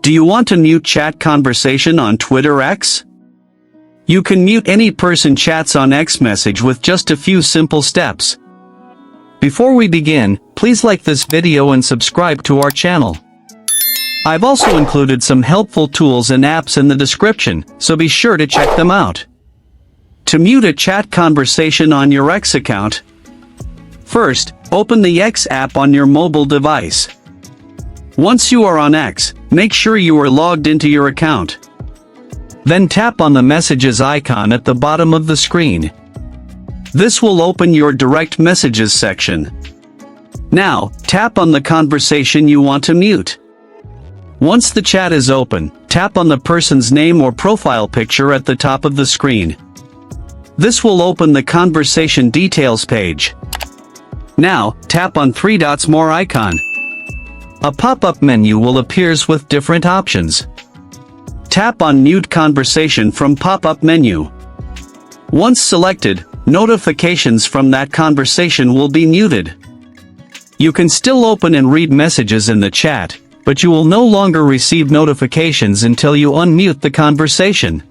Do you want to mute chat conversation on Twitter X? You can mute any person chats on X message with just a few simple steps. Before we begin, please like this video and subscribe to our channel. I've also included some helpful tools and apps in the description, so be sure to check them out. To mute a chat conversation on your X account, first, open the X app on your mobile device. Once you are on X, make sure you are logged into your account. Then tap on the messages icon at the bottom of the screen. This will open your direct messages section. Now, tap on the conversation you want to mute. Once the chat is open, tap on the person's name or profile picture at the top of the screen. This will open the conversation details page. Now, tap on 3 dots more icon. A pop-up menu will appear with different options. Tap on Mute Conversation from pop-up menu. Once selected, notifications from that conversation will be muted. You can still open and read messages in the chat, but you will no longer receive notifications until you unmute the conversation.